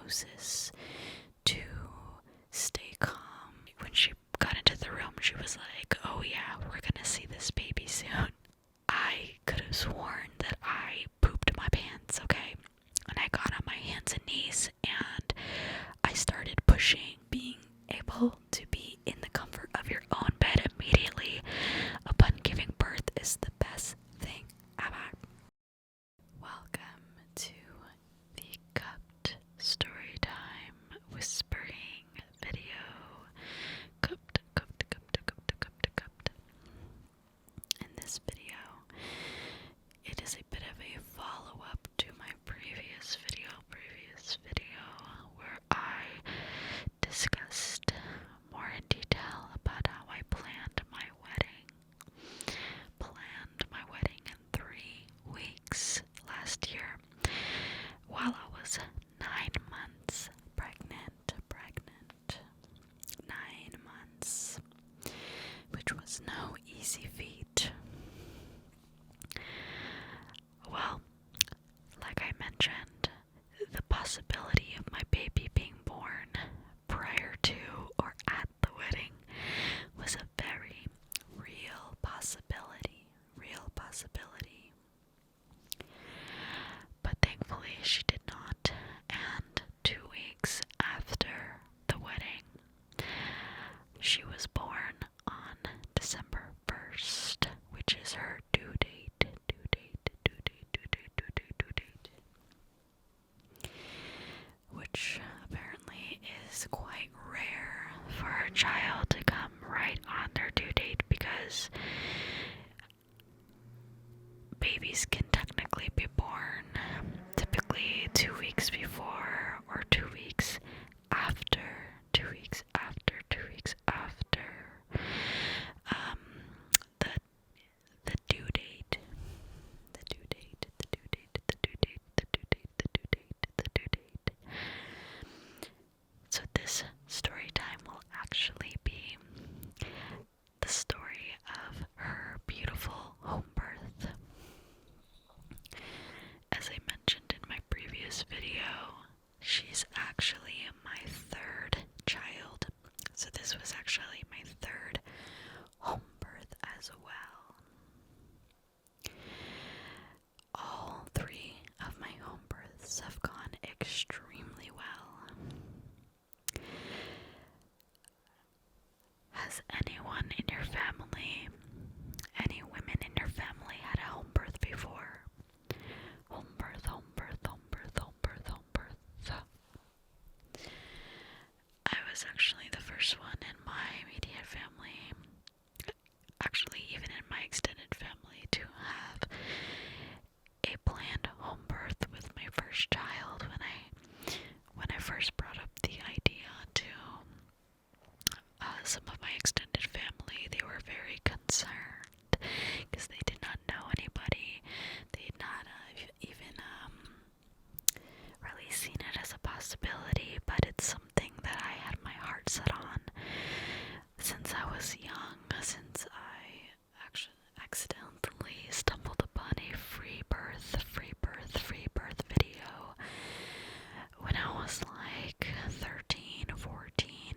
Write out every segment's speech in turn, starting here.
hypnosis to stay calm. When she got into the room, she was like, "Oh yeah, we're gonna see this baby soon." I could have sworn that I pooped my pants, okay? And I got on my hands and knees and I started pushing. Being able to be in the comfort of your own bed immediately upon giving birth is the best thing ever. Welcome to the Cupped Storytime whispering video. Cupped. In this video, it is a bit of a follow-up to my previous video where I discussed more in detail about how I planned my wedding. Planned my wedding in 3 weeks last year while I was 9 months pregnant. 9 months, which was no easy feat. Well, like I mentioned, the possibility of my baby being born prior to or at the wedding was a very real possibility. But thankfully she did not, and 2 weeks after the wedding, she was born on December 1st, which is her due date. Which apparently is quite rare for a child to come right on their due date, because babies can technically be born typically 2 weeks before or 2 weeks after. 2 weeks after. The due date. So this story time will actually be the story of her beautiful home birth. As I mentioned in my previous video, she's actually my 3rd child. So this was actually my 3rd home birth as well. All 3 of my home births have gone extremely well. Has anyone in your family, any women in your family, had a home birth before? Home birth. I was actually the first one in my immediate family, actually even in my extended family, to have a planned home birth with my first child. When I first brought up the idea to some of my extended family, they were very concerned because they did not know anybody. They had not even really seen it as a possibility, but it's something that I had my heart set on since I was young, since I actually accidentally stumbled upon a free birth video when I was like 13, 14.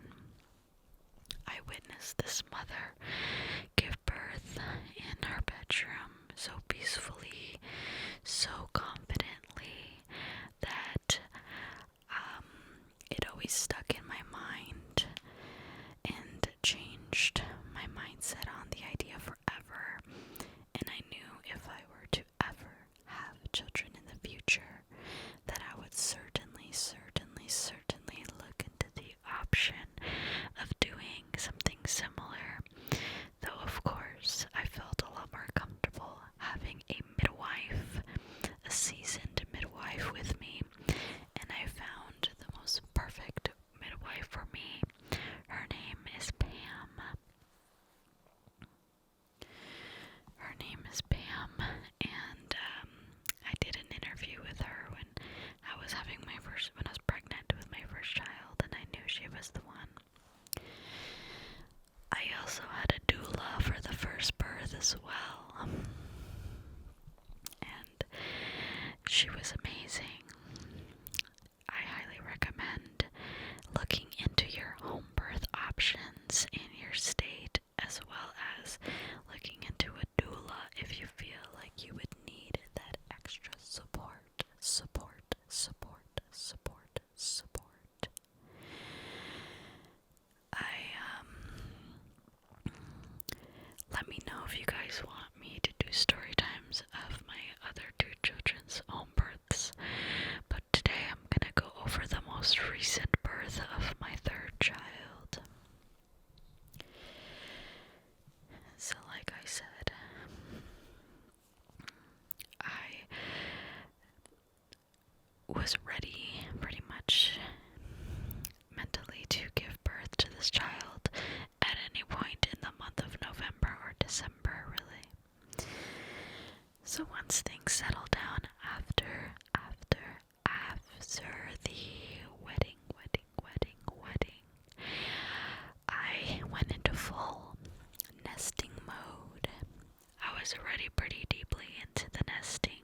I witnessed this mother give birth in her bedroom so peacefully, so confidently, that it always stuck in my mind and changed my mindset on the idea forever. And I knew if I were to ever have children in the future, that I would certainly look into the option of doing something similar. Though of course I felt a lot more comfortable having a midwife, a seasoned midwife with me, and I found the most perfect midwife for me. Her name is Pam. And I did an interview with her when I was pregnant with my most recent birth of my third child. So like I said, I was ready pretty much mentally to give birth to this child at any point in the month of November or December, really. So once things settled down after the wedding, I went into full nesting mode. I was already pretty deeply into the nesting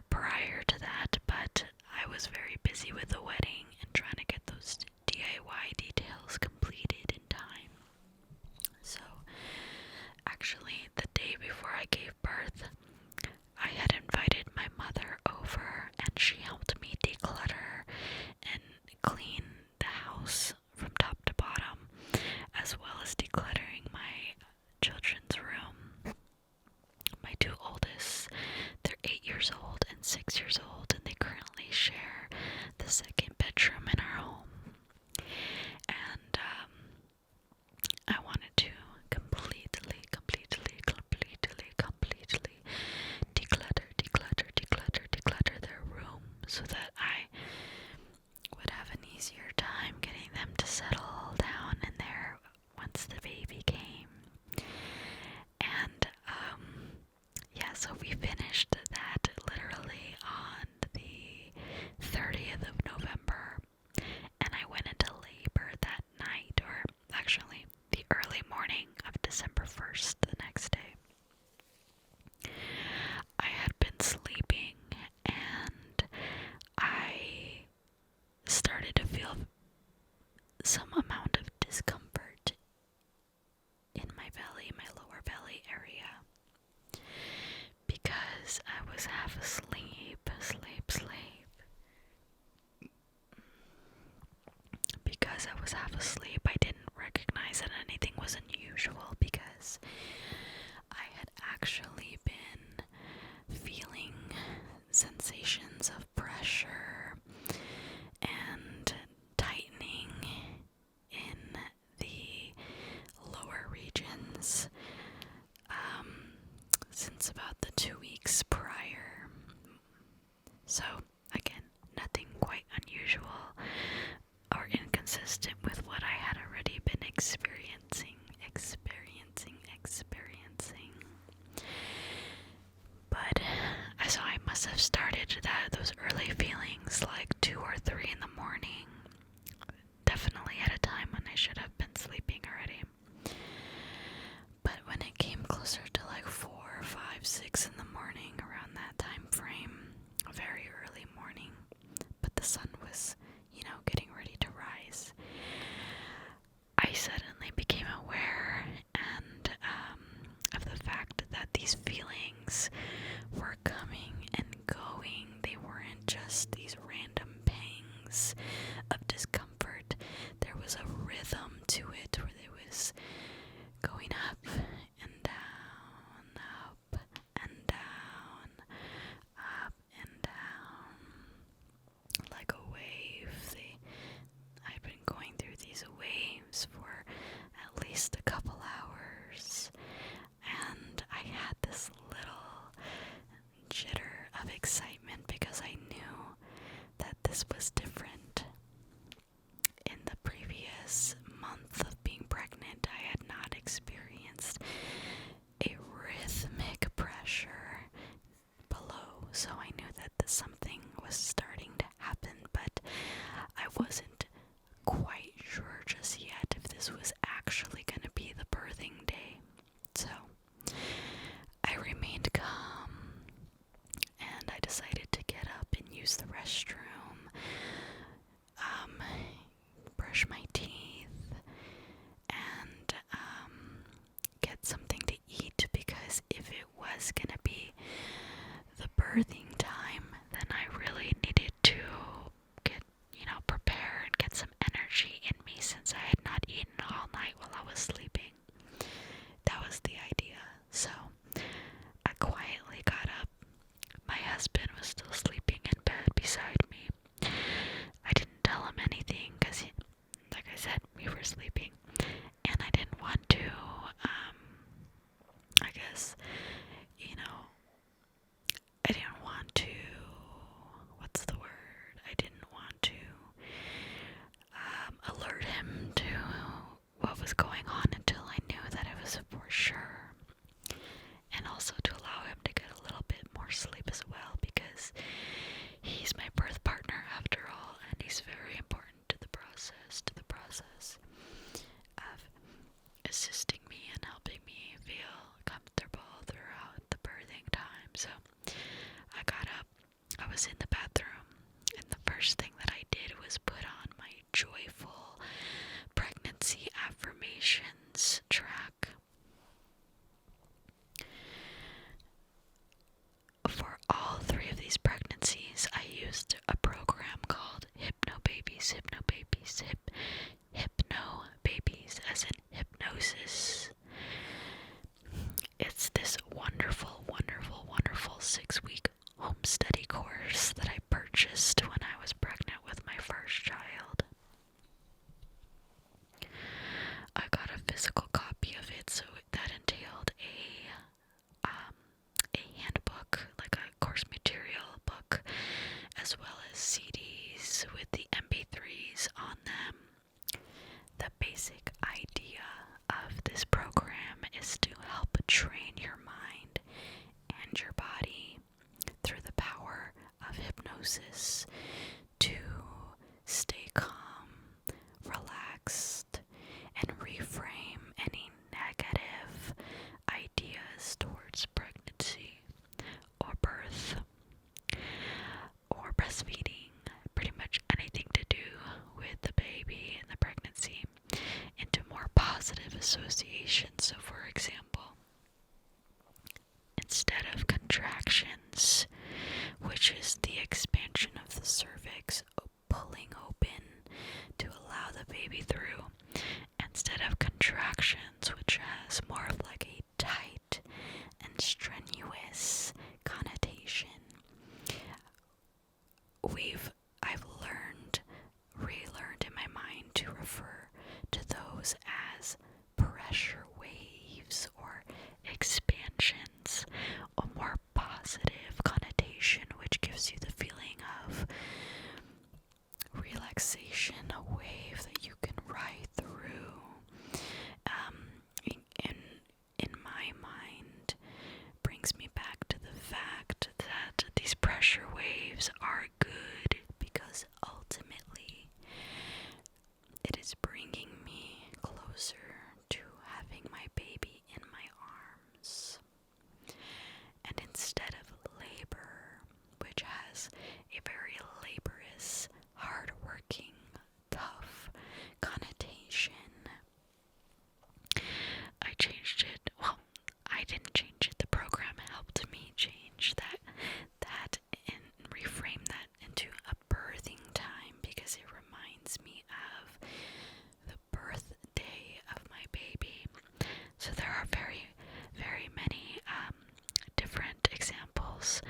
prior to that, but I was very busy with the wedding and trying to get those DIY details completed in time. So, actually, the day before I gave birth, I had invited my mother over, and she helped me declutter and clean the house from top to bottom, as well as decluttering my children's room. My two oldest, they're 8 years old and 6 years old, and they currently share the second bedroom in our home. And I wanted to completely declutter their room so that I would have an easier time getting them to settle down in there once the baby came. And yeah, so we finished that literally on the 30th of November, and I went into labor that night, or actually the early morning of December 1st, the next day. I had been sleeping, and I started to feel some amount of discomfort in my belly, my lower belly area, because I was half asleep. Because I was half asleep, I didn't recognize that anything was unusual, because I had actually been feeling sensations of pressure and tightening in the lower regions since about the 2 weeks prior. So again, nothing quite unusual or inconsistent with what I had already been experiencing. But so I must have started those early feelings like 2 or 3 in the morning, definitely at a time when I should have been sleeping already. But when it came closer to like 4, 5, 6 in the morning, around that time frame, a very early morning, but the sun was, getting ready to rise, I suddenly became aware and of the fact that these feelings were coming and going. They weren't just these random pangs of discomfort. There was a rhythm to it, where it was going up and down, up and down, up and down, like a wave. I'd been going through these waves for at least a couple hours, and I had this little jitter of excitement because I knew that this was different. In the previous month of being pregnant, I had not experienced a rhythmic pressure below, so I knew that something was starting to happen, but I wasn't quite sure just yet if this was actually going to be the birthing day. So I remained calm, and I decided to get up and use the restroom, brush my teeth, and get something to eat, because if it was going to be the birthing time, then I really needed to get, prepare and get some energy in me, since I had not eaten all night while I was sleeping. That was the idea. So I quietly got up. My husband was still sleeping in bed beside me. I didn't tell him going on until I knew that it was for sure. And also to allow him to get a little bit more sleep as well, because he's my birth partner after all, and he's very important to the process of assisting me and helping me feel comfortable throughout the birthing time. So I got up, I was in the bathroom, and the first thing that I did was put on my joyful pregnancy affirmations track. For all 3 of these pregnancies, I used a program called Hypno Babies, as in hypnosis. It's this wonderful 6-week home study course that I purchased when I was pregnant with my first child. I got a physical copy of it, so that entailed a handbook, like a course material book, as well as CDs with the MP3s on them. The basic idea of this program is to help train your mind and your body through the power of hypnosis to stay calm, relaxed, and reframe any negative ideas towards pregnancy or birth or breastfeeding, pretty much anything to do with the baby and the pregnancy, into more positive associations. So for example, instead of contractions, which is the expansion of the cervix pulling open to allow the baby through, instead of contractions, which has more of like a tight and strenuous connotation, I've relearned in my mind to refer to those as pressure waves or expansions, a more positive connotation, which gives you the feeling of relaxation, a wave that you can ride through. In my mind, brings me back to the fact that these pressure waves are good because ultimately it is bringing me closer to having my baby in my arms. And instead of labor, which has a very laborious, hard-working, tough connotation, I changed it. Well, I didn't change it. The program helped me change that and reframe that into a birthing time, because it reminds me of the birthday of my baby. So there are very, very many different examples.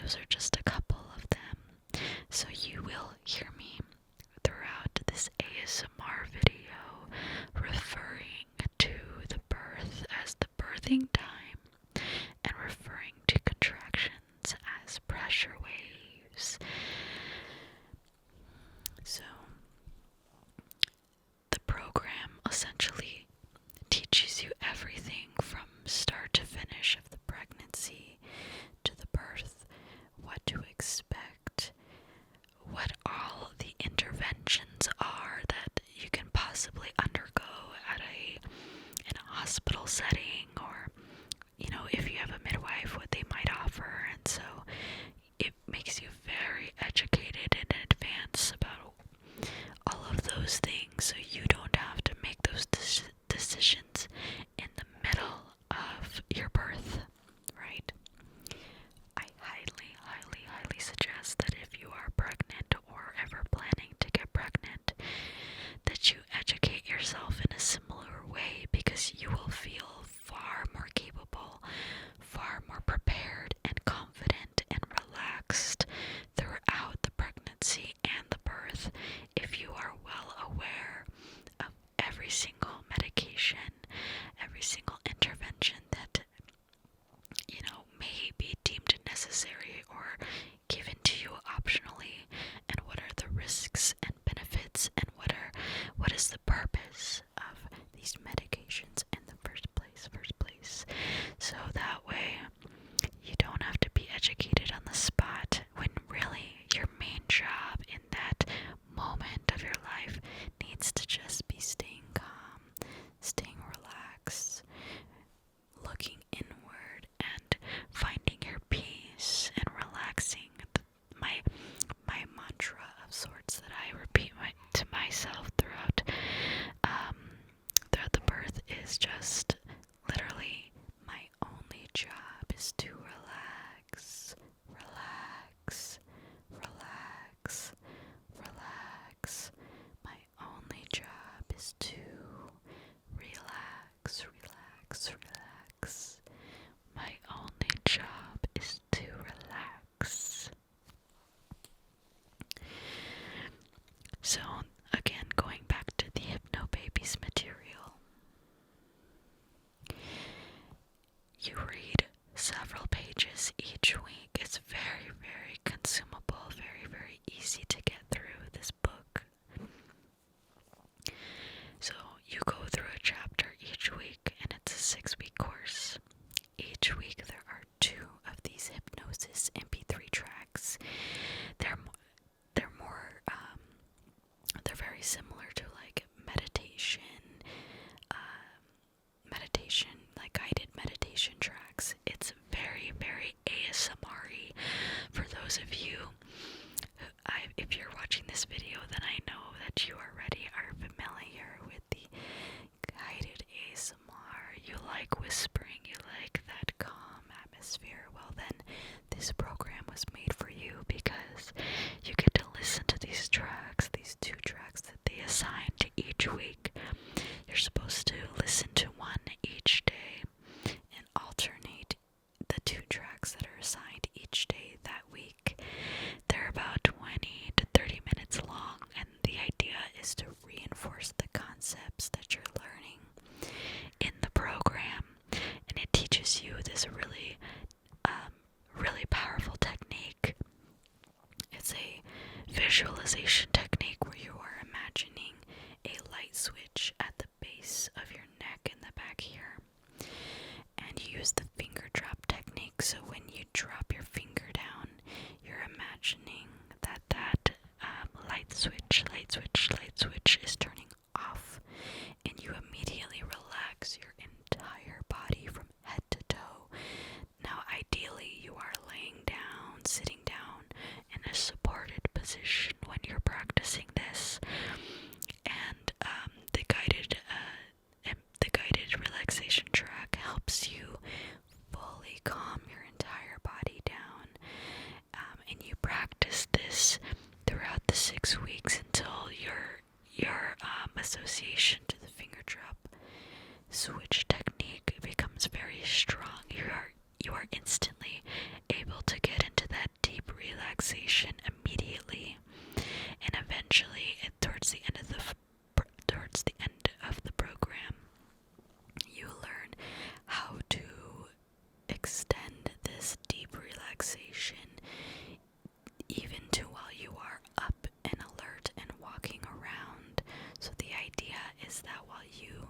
Those are just a couple of them. So you will hear me throughout this ASMR video referring to the birth as the birthing time and referring to contractions as pressure waves. So the program essentially teaches you everything from start to finish of the pregnancy to the birth, what to expect, what all the interventions are that you can possibly undergo in a hospital setting, or if you have a midwife, what they might offer. And so it makes you very educated in advance about all of those things, so you don't have to make those decisions in the middle of your birth, right? I highly, highly, highly suggest that if you are pregnant or ever planning to get pregnant, that you educate yourself in a similar way, because you will feel far more capable, far more prepared and confident and relaxed throughout the pregnancy and the birth if you are well aware of every single medication, every single intervention that may be deemed necessary or given to you optionally, and what are the risks and benefits, and what is the purpose of these is to relax, relax, relax. My only job is to relax. So, again, going back to the Hypno Babies material, you read several pages each week. It's very, very consumable, very, very easy to get through this book. So you go through a chapter each week, and it's a 6-week course. Each week there are 2 of these hypnosis MP3 tracks. They're very similar to like meditation, like guided meditation tracks. It's very, very ASMR-y. For those of you, if you're watching this video, then I know that you already are familiar with the guided ASMR. You like whispering, you like that calm atmosphere. Well then, this program was made for you because you get to listen to these tracks, these 2 tracks that they assign to each week. You're supposed to listen to one each day and alternate the 2 tracks that are assigned each day that week. They're about 20 to 30 minutes long, and the idea is to reinforce the concepts that you're learning in the program. And it teaches you this really, really powerful technique. It's a visualization technique where you are imagining a light switch at the base of your neck in the back here. And you use the finger drop technique, so when you drop your finger down, you're imagining that light switch is turning off, and you immediately relax your entire body from head to toe. Now, ideally, you are laying down, sitting down in a supported position when you're practicing this, and the guided relaxation track helps you fully calm your entire body down, and you practice this throughout the 6 weeks until your association to the finger drop switch technique becomes very strong. You are instantly able to get into that deep relaxation immediately, and eventually, towards the end of the program, you learn how to extend this deep relaxation even to while you are up and alert and walking around. So the idea is that while you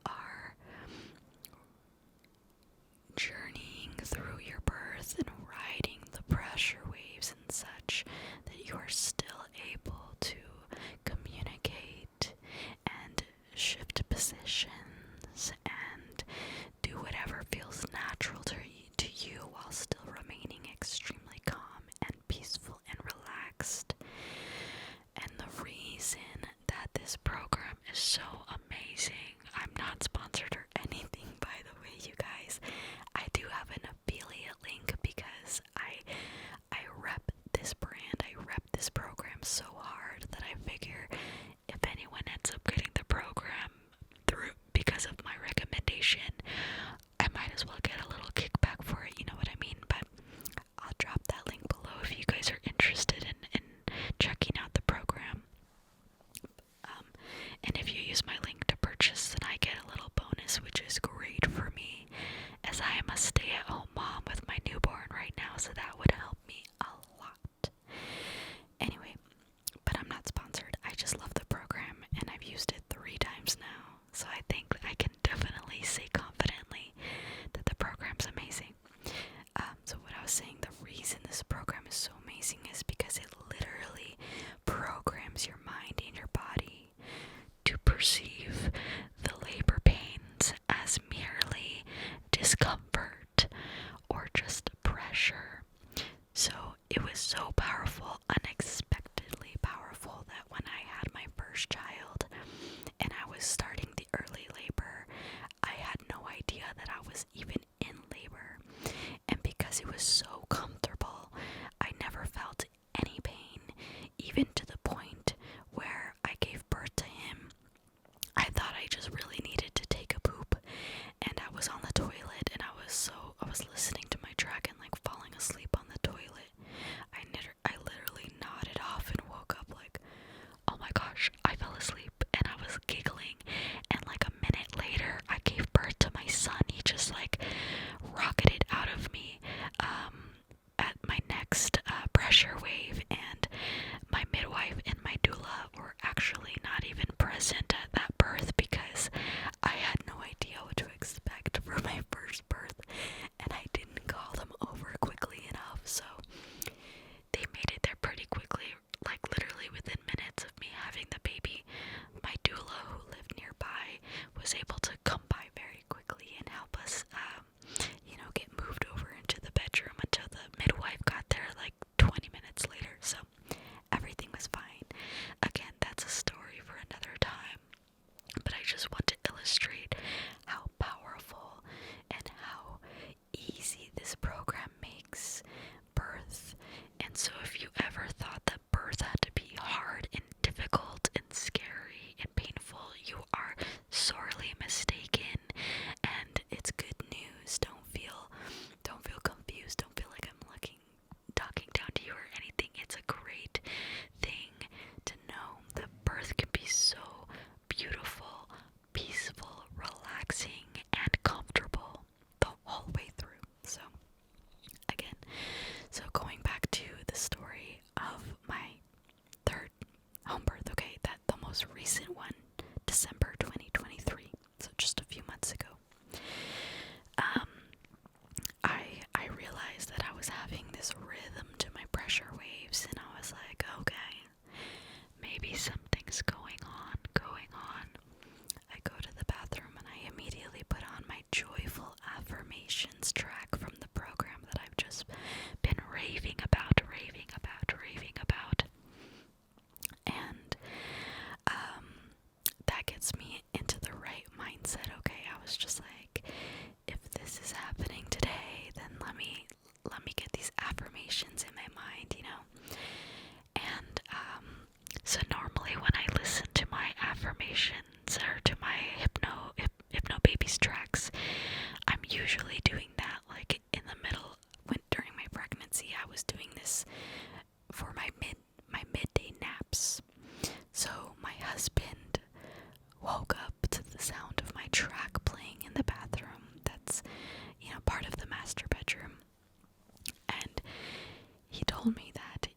are journeying through your birth and riding the pressure waves and such, that you are still able to communicate and shift positions and do whatever feels natural to you while still remaining extremely calm and peaceful and relaxed. And the reason that this program is so amazing, I'm not sponsored or anything, by the way, you guys. I do have an affiliate link because I rep this brand, I rep this program so hard that I figure if anyone ends up getting the program through because of my recommendation, I might as well get a little kickback for it, you know what I mean? But I'll drop that link below if you guys are interested in checking out the program. And if you use my link to purchase most recent one, December 2023, so just a few months ago. I realized that I was having this rhythm to my pressure waves, and I was like, okay, maybe something's going on. I go to the bathroom and I immediately put on my joyful affirmations track from the program that I've just been raving about. And that gets me into the right mindset. Okay, I was just like, if this is happening today, then let me get these affirmations in my mind, you know. And so normally when I listen to my affirmations or to my hypno babies tracks, I'm usually doing that like in the middle. During my pregnancy, I was doing this for my midday naps. So my husband woke up to the sound of my track playing in the bathroom. That's, you know, part of the master bedroom. And he told me that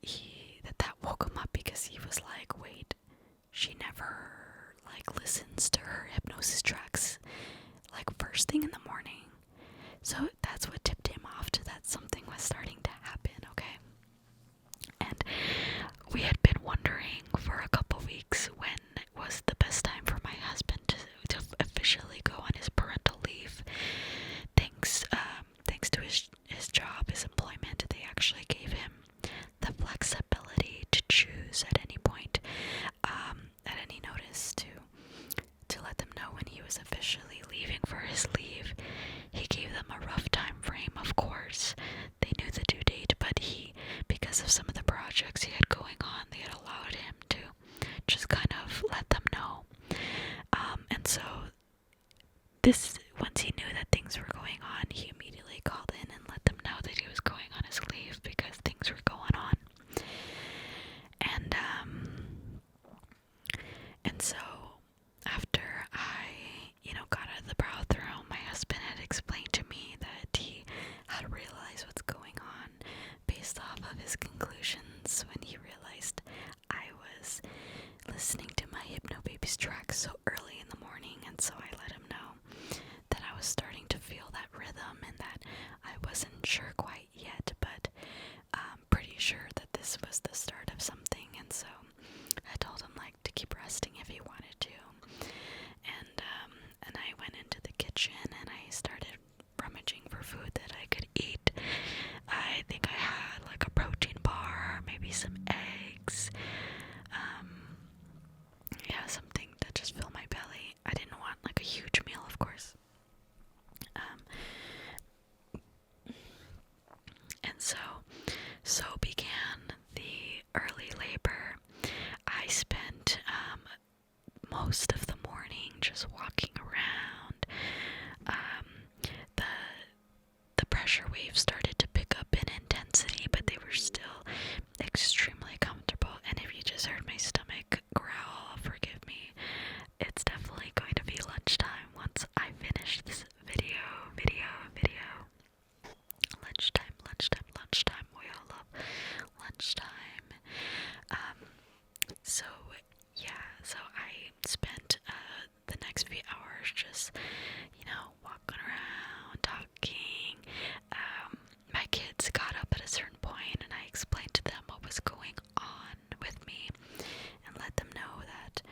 that woke him up because he was like, wait, she never like listens to her hypnosis tracks like first thing in the morning. So that's what tipped him off to that something was starting to happen, okay? And we had been wondering for a couple weeks when was the best time for my husband to officially go on his parental leave. Thanks to his job, his employment, they actually gave him the flexibility to choose at any point, at any notice, to let them know when he was officially leaving for his leave. He gave them a rough time frame, of course. They knew the due date, but because of some of the projects he had going on, they had allowed him to just kind of let them know. And so once he knew that things were going on, he immediately called in and let them know that he was going on his leave because things were going on. And so after I, got out of the bathroom, my husband had explained to me that he had realized what's going on based off of his conclusions when he realized I was listening to my Hypno Babies track so early in the morning. And so I let him know that I was starting to feel that rhythm and that I wasn't sure quite yet, but pretty sure that this was the start of something. And so I told him like to keep resting if he wanted to. And I went into the kitchen and I started rummaging for food that I could eat. I think I had like a protein bar, maybe some eggs, something that just filled my belly. I didn't want like a huge meal, of course. And so began the early labor. I spent most of the morning just walking around. The pressure waves started to pick up in intensity, but they were still extremely comfortable. And if you just heard my stomach growl, forgive me. It's definitely going to be lunchtime once I finish this video. Lunchtime. We all love lunchtime. So I spent the next few hours just, walking around, talking. My kids got up at a certain point and I explained to them what was going on with me and let them know that,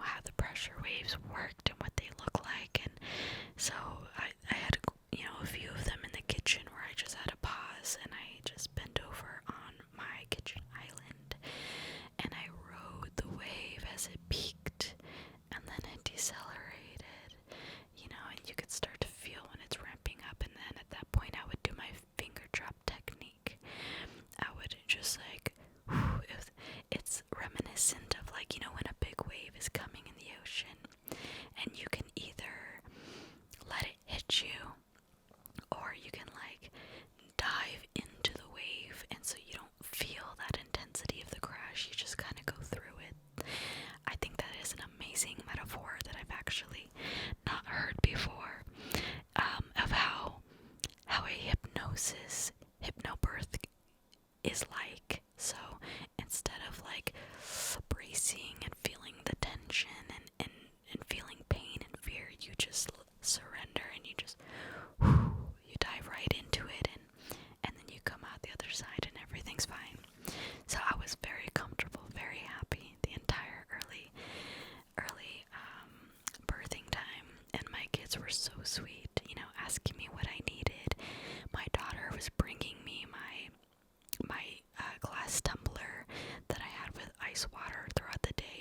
how the pressure waves worked and what they look like. And so I had, a few of them in the kitchen where I just had to pause and I just bent over on my kitchen island and I rode the wave as it peaked and then it decelerated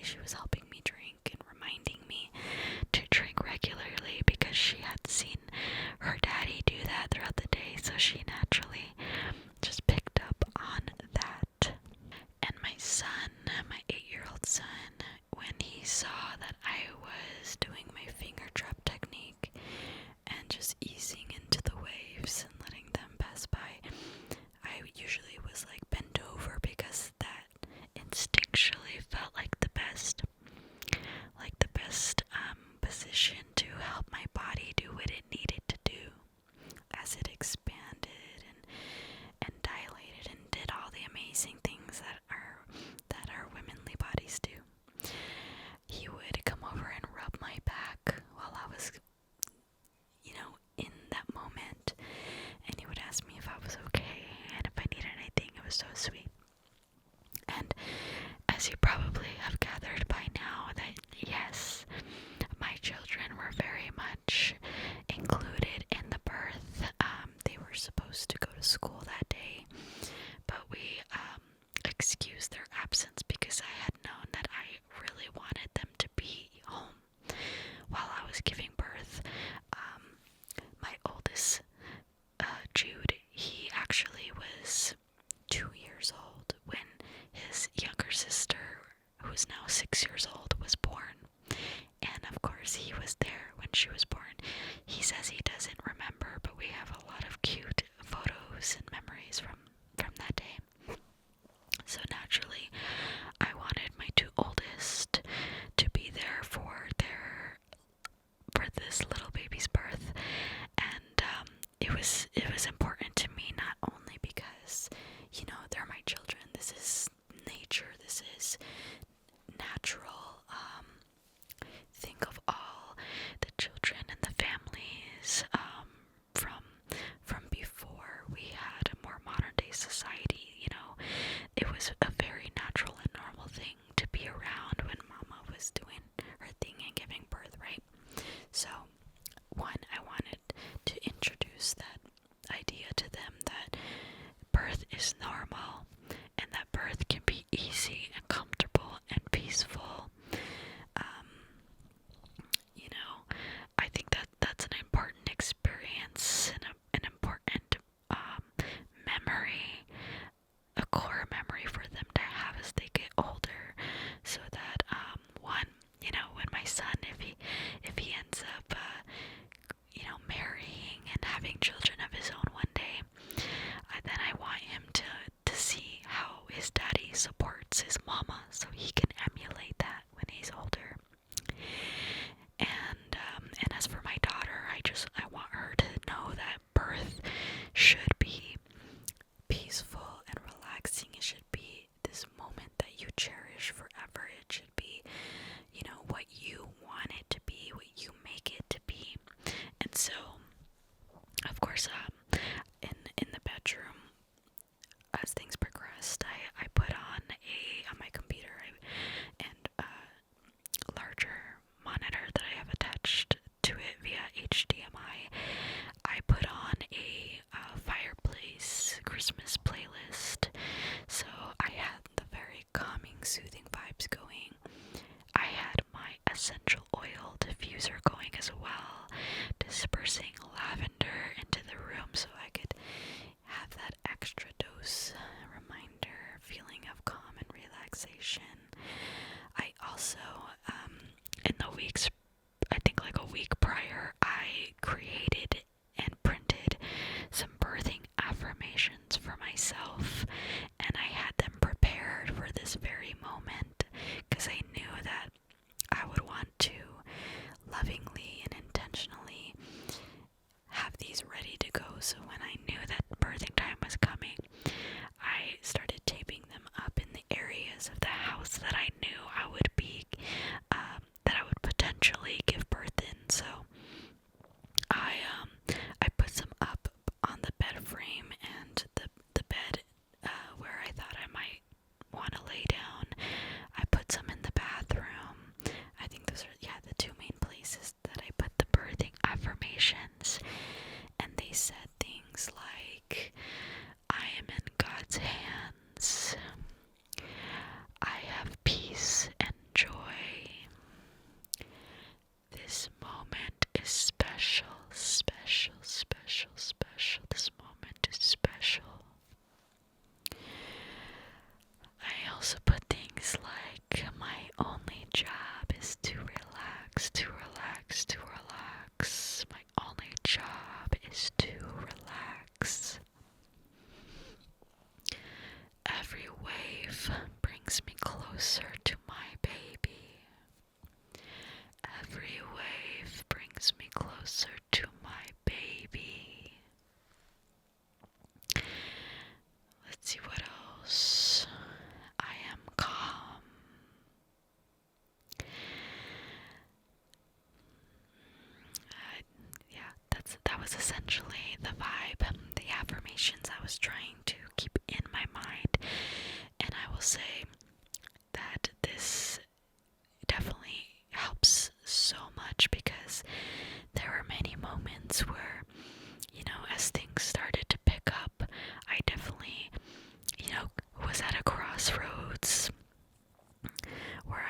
she was helping me drink and reminding me to drink regularly because she had seen her daddy do that throughout the day, so she naturally just picked up on that. And my son, my 8-year-old son, when he saw that I was doing my finger trap technique and just easing into the waves and letting them pass by, I usually was like bent over because that instinctually felt like the best position to help my body do what it needed to do as it expanded and dilated and did all the amazing things that our womanly bodies do. He would come over and rub my back while I was, in that moment, and he would ask me if I was okay and if I needed anything. It was so sweet. And as you probably have gathered by now, that yes, my children were very much included in the birth. They were supposed to go to school that day, but we excused their absence because I had known that I really wanted them to be home while I was giving birth. My oldest, Jude, he actually was 2 years old when his younger sister, who's now 6 years old, was born. And of course he was there when she was born. He says he doesn't remember, but we have a lot of cute photos and memories from that day. So naturally, I wanted my 2 oldest to be there for this little baby's birth. And it was important to me, not only because, they're my children. This is nature. This is natural. Think of all the children and the families from before we had a more modern day society. It was a very natural and normal thing to be around when Mama was doing her thing and giving birth, right? So, one, I wanted to introduce that idea to them that birth is normal and that birth can be easy and comfortable and peaceful. I think that's an important experience and an important memory, a core memory for them to have as they get older, so that one, when my son, if he ends up marrying and having children of his own one day, then I want him to see how his daddy supports his mama, so he can emulate that when he's older. And as for my daughter, I want her to know that birth should be peaceful and relaxing. It should be this moment that you cherish forever. It should be, what you want it to be, what you make it to be. And so, of course, in the bedroom, as things progressed, I put on my computer and a larger monitor that I have attached to it via HDMI. I put on a fireplace Christmas playlist, so I had the very calming, soothing vibes going. I had my essential oil diffuser going as well, dispersing lavender into the room so I could have that extra dose reminder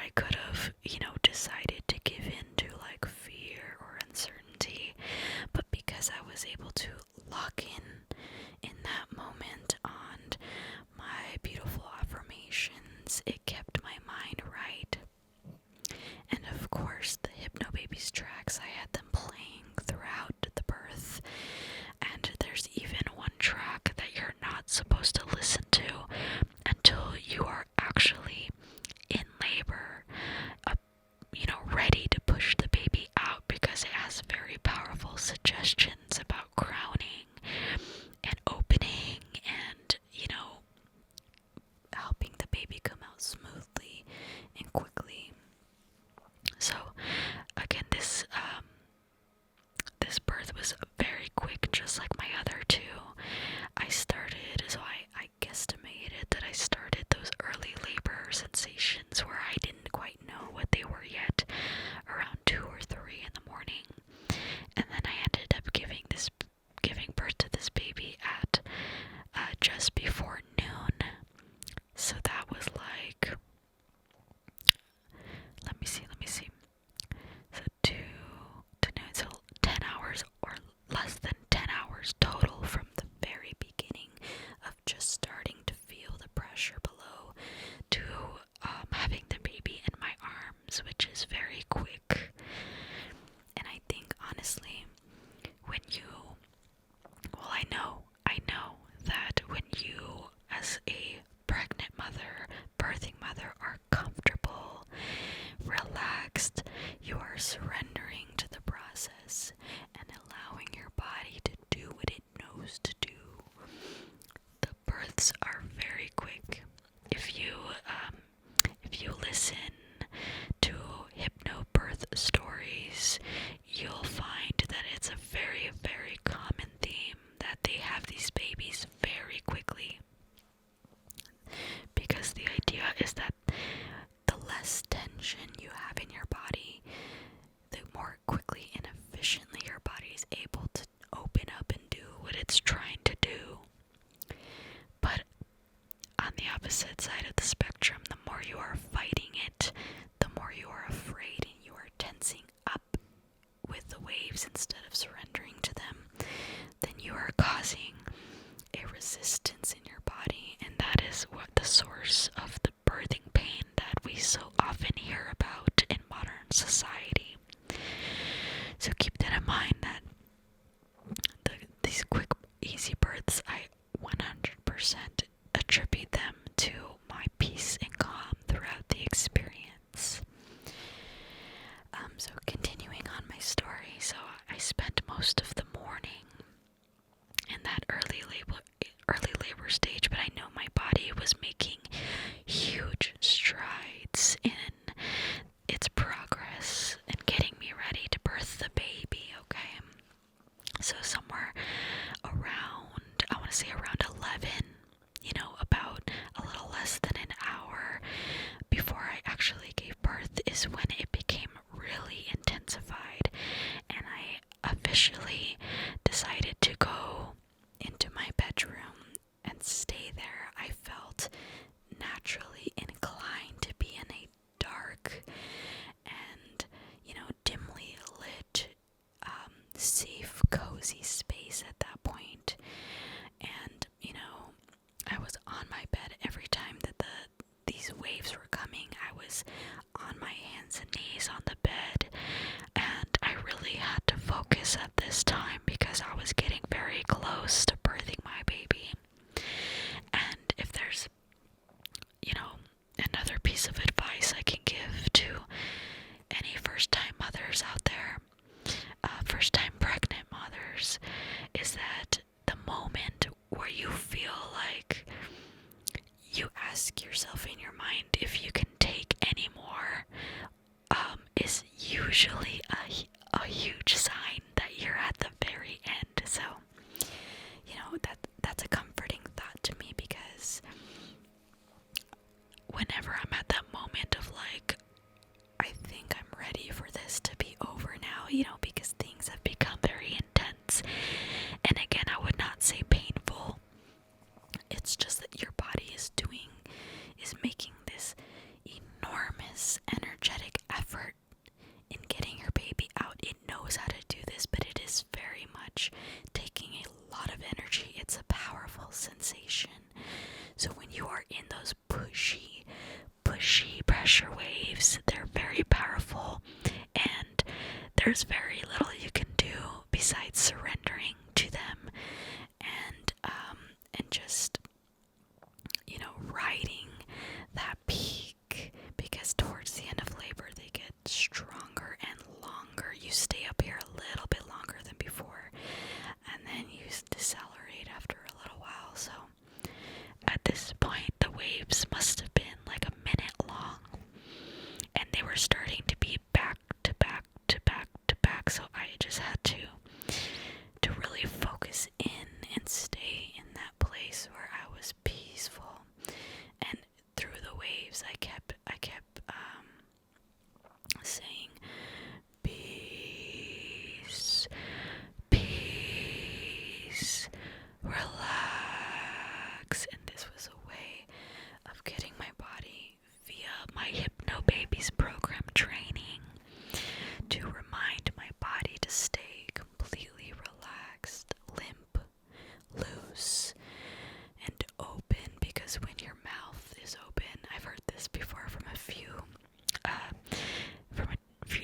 I could have, decided to give in to like fear or uncertainty, but because I was able to lock in that moment on my beautiful affirmations, it kept my mind right. And of course, the Hypno Babies tracks, I had them playing throughout the birth. And there's even one track that you're not supposed to listen to until you are actually in labor, ready to push the baby out, because it has very powerful suggestions about crowning and opening and, helping the baby come out smoothly and quickly. So again, this birth was very quick, just like my other two. I guesstimated that I started those early labor sensations where I didn't quite know what they were yet, around 2 or 3 in the morning. And then I ended up giving birth to this baby at just before noon. So that was like, let me see. So 2 to noon, so 10 hours or less than 10 hours total from the very beginning of just starting to feel the pressure below to having the baby in my arms, which is very quick. And I think honestly, I know that when you as a pregnant mother, birthing mother, are comfortable, relaxed, you are surrendering to the process and allowing your body to do what it knows to do. The births are very quick. If you listen to hypnobirth stories, you'll find that it's a very, very common theme that they have these babies very quickly. Because the idea is that the less tension you have in your body, the more quickly and efficiently your body is able to open up and do what it's trying to do. But on the opposite side of the spectrum, the more you are fighting it, the more you are afraid and you are tensing up with the waves instead of surrendering to them, then you are causing a resistance in your body, and that is what the source of the birthing pain that we so often hear about in modern society. So keep that in mind, that these quick, easy births, I 100% attribute them to my peace and calm throughout the experience. So continuing on my story, so I spent most of the morning in that early labor stage, but I know my body was making huge strides in its progress and getting me ready to birth the baby, okay? So somewhere around, I want to say around 11, about a little less than an hour before I actually gave birth, is when it became really intensified, and I officially decided to go into my bedroom and stay there. I felt naturally inclined to be in a dark and, dimly lit, safe, cozy space at that point. And, I was on my bed every time that these waves were coming. I was on my hands and knees on the bed, and I really had to focus at this time because I was getting very close to birthing my baby. And if there's, another piece of advice I can give to any first-time mothers out there, first-time pregnant mothers, is that the moment where you feel like you ask yourself in your mind if you can take any more, is usually a huge sign that you're at the very end. So, that's a comforting thought to me, because whenever I'm at that moment of like, I think I'm ready for this to be over now, because things have become very intense. And again, I would not say painful. It's just that your body is making this enormous knows how to do this, but it is very much taking a lot of energy. It's a powerful sensation. So when you are in those pushy pressure waves, they're very powerful, and there's very little you can do besides surrendering to them and just, you know, riding that peak, because towards the end of labor they get stronger and longer. You stay up here a little bit longer than before, and then you decelerate after a little while. So at this point the waves must have been like a minute long, and they were starting to be back to back to back to back, so I just had to really focus in and stay in that place where I was peaceful. And through the waves I kept saying peace, peace, relax. And this was a way of getting my body via my Hypno Babies program training to remind my body to stay completely relaxed, limp, loose, and open, because when your mouth is open, I've heard this before from a few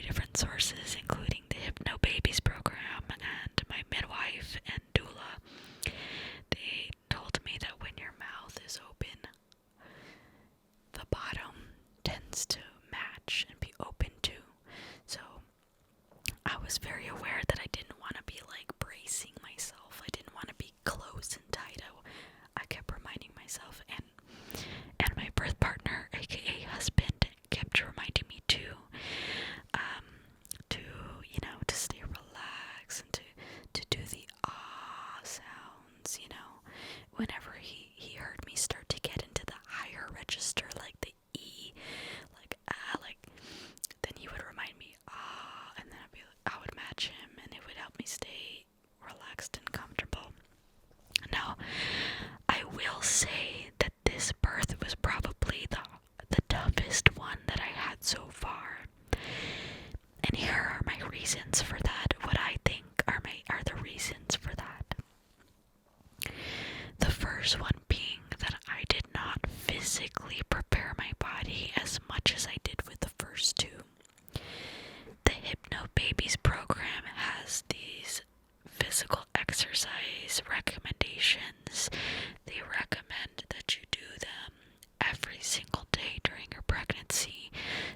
different sources, including the Hypno Babies program and my midwife and doula. They told me that when your mouth is open, the bottom tends to match and be open too. So I was very aware that I didn't want to be like bracing myself. I didn't want to be close and tight. I kept reminding myself, and my birth partner, aka husband, kept reminding me to to stay relaxed and to do the ah sounds, you know. Whenever he heard me start to get into the higher register, like the E, like ah, like, then he would remind me ah, and then I would match him, and it would help me stay relaxed and comfortable. Now, I will say that this birth was probably the toughest one that I had so far. And here are my reasons for that. What I think are the reasons for that. The first one being that I did not physically prepare my body as much as I did with the first two. The Hypno Babies program has these physical exercise recommendations. They recommend that you do them every single day during your pregnancy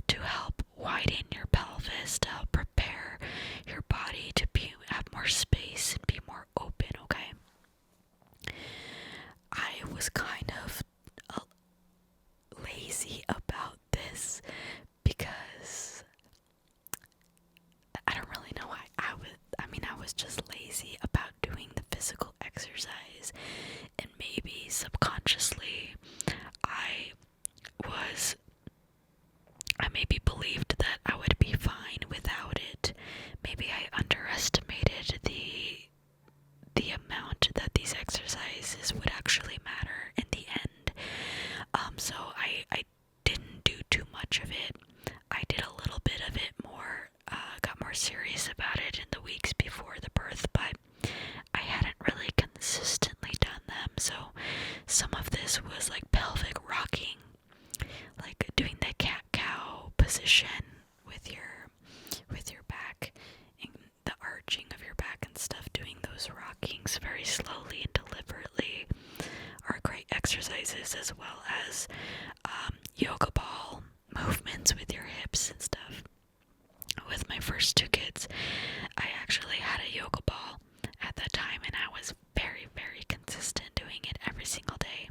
to help widen your pelvis, to help prepare your body to have more space and be more open, okay? I was kind of lazy about this because I don't really know why. I was just lazy about doing the physical exercise, and maybe subconsciously I maybe believed that I would be fine without it. Maybe I underestimated the amount that these exercises would actually matter in the end. So I didn't do too much of it. I did a little bit of it more, got more serious about it in the weeks before the birth, but I hadn't really consistently done them. So some of this was like pelvic rocking, like doing the cat-cow position with your back and the arching of your back and stuff. Doing those rockings very slowly and deliberately are great exercises, as well as yoga ball movements with your hips and stuff. With my first two kids, I actually had a yoga ball at that time, and I was very, very consistent doing it every single day.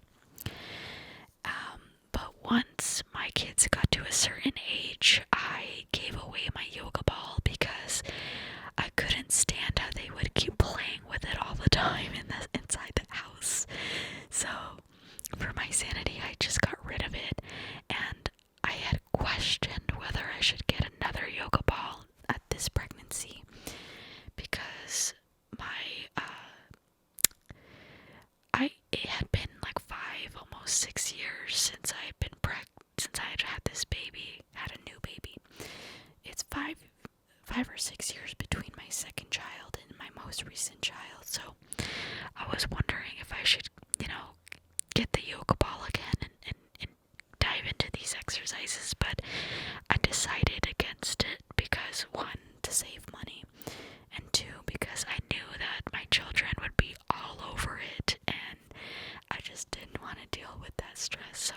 But once my kids got to a certain age, I gave away my yoga ball because I couldn't stand how they would keep playing with it all the time inside the house. So for my sanity, I just got rid of it, and I had questioned whether I should get another yoga ball at this pregnancy, because it had been like 5, almost 6 years since I had had this baby, had a new baby. It's 5 or 6 years between my most recent child. So I was wondering if I should, get the yoga ball again and dive into these exercises, but I decided against it because, one, to save money, and two, because I knew that my children would be all over it, and I just didn't want to deal with that stress. So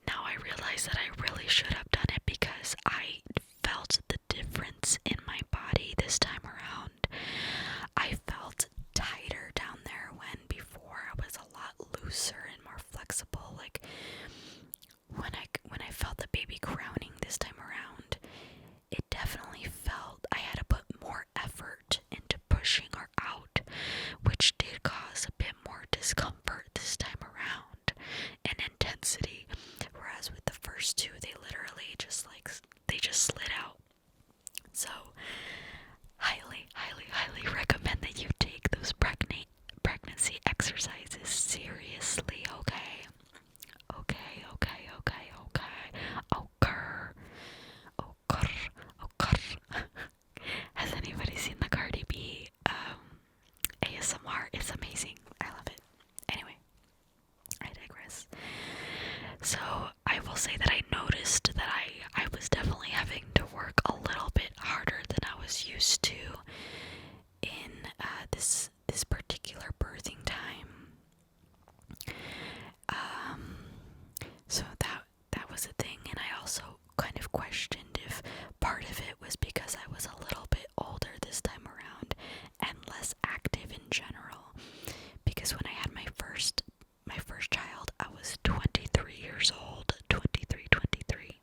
now I realize that I really should have done it because I felt the difference in my body this time around. I felt tighter down there when before I was a lot looser and more flexible. Like when I felt the baby crowning this time around, it definitely felt I had to put more effort into pushing her out, which did cause a bit more discomfort this time around and intensity. Whereas with the first two, they literally just slid out. So highly, highly, highly recommend that you take those pregnancy exercises seriously, okay? Okay. Has anybody seen the Cardi B ASMR? It's amazing. I love it. Anyway, I digress. So I will say that I noticed that I was definitely having to work a little bit harder than I was used to in this particular birthing time. So that was a thing, and I also kind of questioned if part of it was because I was a little bit older this time around and less active in general. Because when I had my first child, I was 23 years old, 23.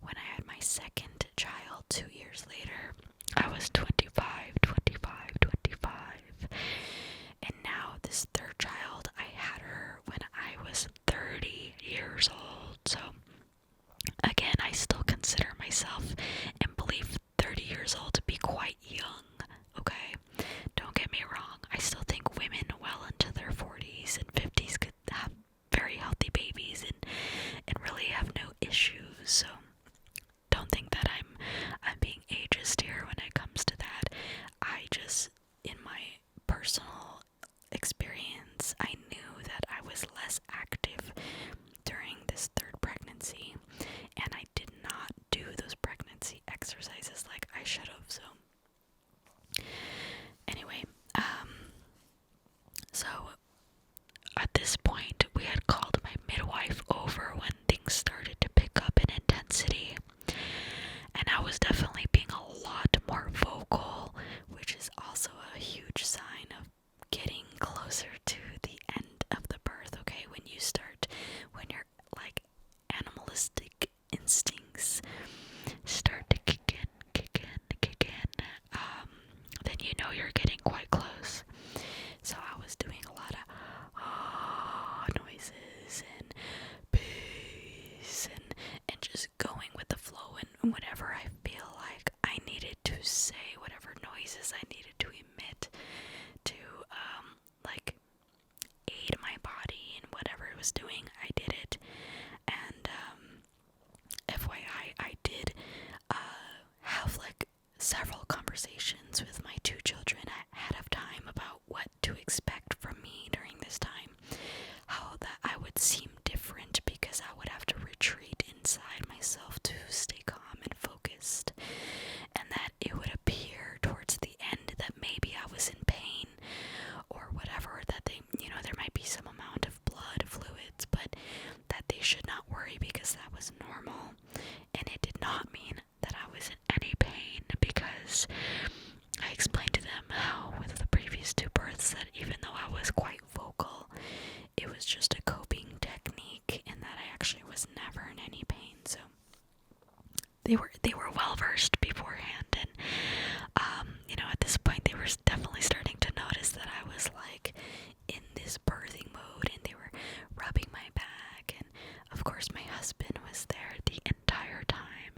When I had my second child 2 years later, I was 25. And now this third child, I had her when I was 30 years old. So again, I still consider myself and believe 30 years old to be quite young, okay? Don't get me wrong, I still think women well into their 40s and 50s could have very healthy babies and really have no issues. So don't think that I'm being ageist here when it comes to that. I just, in my personal experience, I knew that I was less active during this third pregnancy, and I did not do those pregnancy exercises like I should have. So anyway, so at this point we had called my midwife over when things started to pick up in intensity, and I was definitely being a lot more vocal, which is also a huge sign of getting closer to the end of the birth, okay? When your like animalistic instincts start to kick in, then you know you're getting quite close. So I was doing a lot of noises and peace and just going with the flow, and whenever I feel like I needed to say whatever noises I needed to emit to like aid my body in whatever it was doing, I did it. And FYI, I did have like several conversations with my two children ahead of time about what to expect from me during this time, how that I would seem different because I would have to retreat inside myself to stay calm and focused, and that it would appear towards the end that maybe I was in pain or whatever, that there might be some amount of blood fluids, but that they should not worry because that was normal. And it did not mean that I was in any pain, because I explained to them how with the previous two births that even though I was quite vocal, it was just a coping technique, and that I actually was never in any pain. So they were well versed beforehand, and at this point they were definitely starting to notice that I was like in this birthing mode, and they were rubbing my back, and of course my husband was there the entire time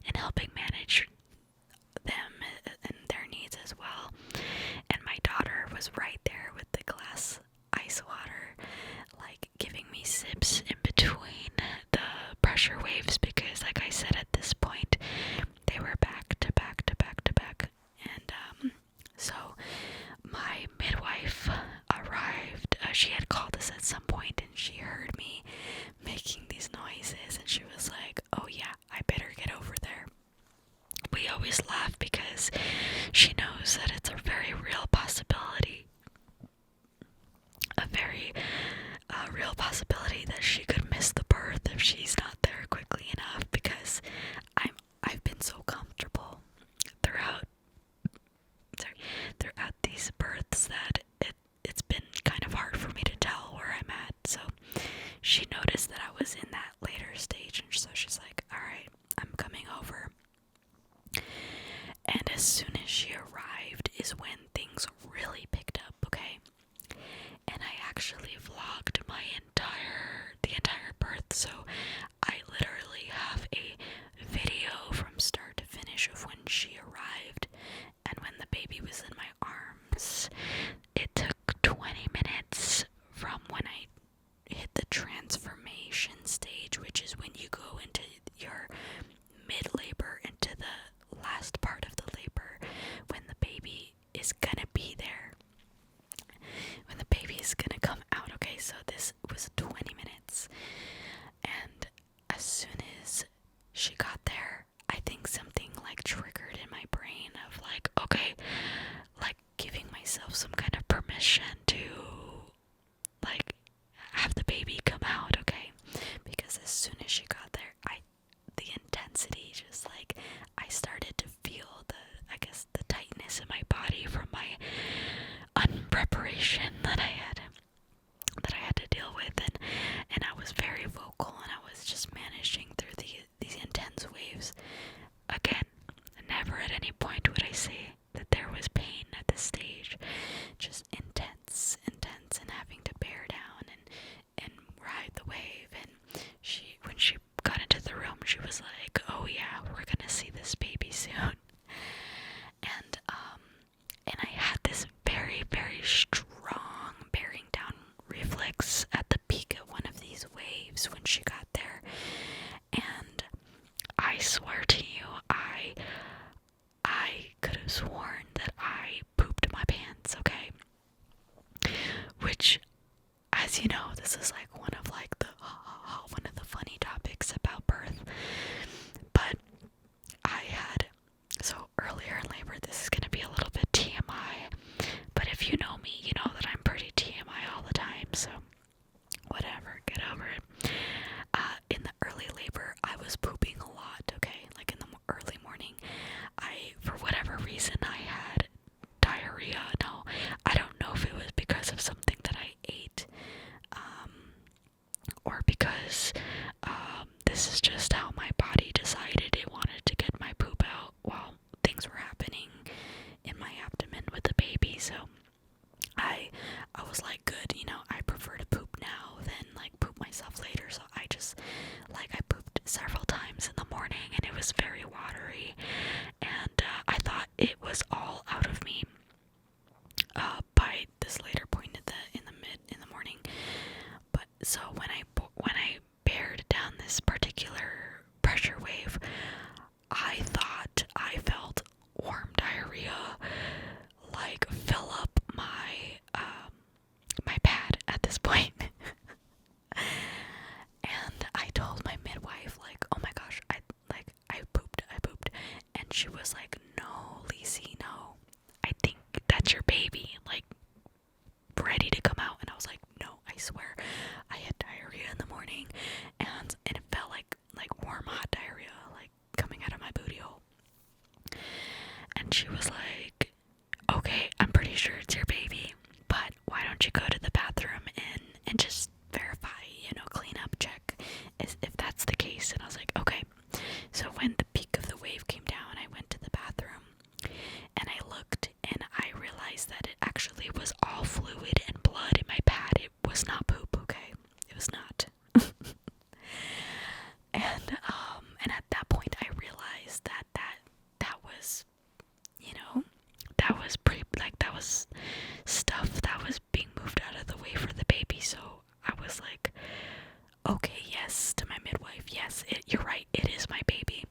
and helping manage them and their needs as well. And my daughter was right there with the glass ice water, like giving me sips in between the pressure waves, because like I said, at this point they were back to back because she knows that it's a very real possibility. A very real possibility that she could miss the birth if she's not there quickly enough, because I've been so comfortable throughout these births that it's been kind of hard for me to tell where I'm at. So she noticed that I was in that later stage, and so she's like, alright, I'm coming over. And as soon as she arrived is when things really picked up, okay? And I actually vlogged the entire birth, so I literally have a video from start to finish of when she arrived and when the baby was in my arms. It took 20 minutes from when I hit the transformation stage, which is when you go into your mid-labor, into the last part of the labor, when the baby is gonna be there. When the baby is gonna come out, okay? So this was 20 minutes. And as soon as she got there, I think something like triggered in my brain of like, okay, like giving myself some kind of permission to like have the baby come out, okay? Because as soon as she got there, the intensity, just like I started to feel the tightness in my body from my unpreparation that I had to deal with, and I was very vocal, and I was just managing through these intense waves. Again, never at any point would I say that there was pain at this stage, just intense, and having to bear down and ride the wave. And when she got into the room, she was like, oh yeah, we're gonna see this baby soon. And I had this very, very strong bearing down reflex at the peak of one of these waves when she got there. And I swear to you, I could have sworn that I pooped my pants, okay? Which, as you know, this is like one of the funny topics about birth. But so earlier in labor, this is gonna be a little bit TMI, but if you know me, you know that I'm pretty TMI all the time, so whatever, get over it. In the early labor, I was pooping a lot, okay? Like in the early morning, for whatever reason, I had diarrhea. No, I don't know if it was because of something that I ate, or because this is just how my body decided it wanted to get my poop out while things were happening in my abdomen with the baby. So I was like, good, I prefer to poop now than like poop myself later. So I just I pooped several times in the morning, and it was very watery, and I thought it was all out of me by this later point in the morning. But so when I bared down this particular pressure wave, I thought I felt warm diarrhea like fill up my my pad at this point. And I told my midwife, like, oh my gosh, I pooped, and she was like, no, Lacey, no, I think that's your baby, like, ready to come out. And I was like, no, I swear, I had diarrhea in the morning, and it felt like warm, hot diarrhea, like, coming out of my booty hole. And she was like, okay, I'm pretty sure it's your baby, but why don't you go to the bathroom and just verify, clean up, check if that's the case. And I was like, okay. So when the peak of the wave came down, I went to the bathroom, and I looked, and I realized that it actually was all fluid and blood in my pad. It was not poop, okay? It was not. And at that point, I realized that was, that was that was stuff that was being moved out of the way for the baby. So I was like, okay, yes, to my midwife, yes, you're right, it is my baby.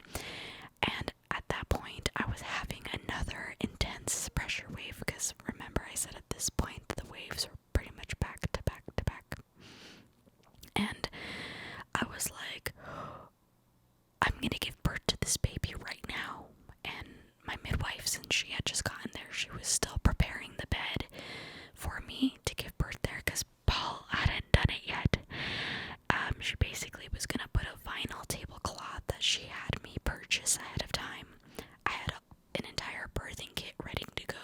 purchase ahead of time. I had an entire birthing kit ready to go,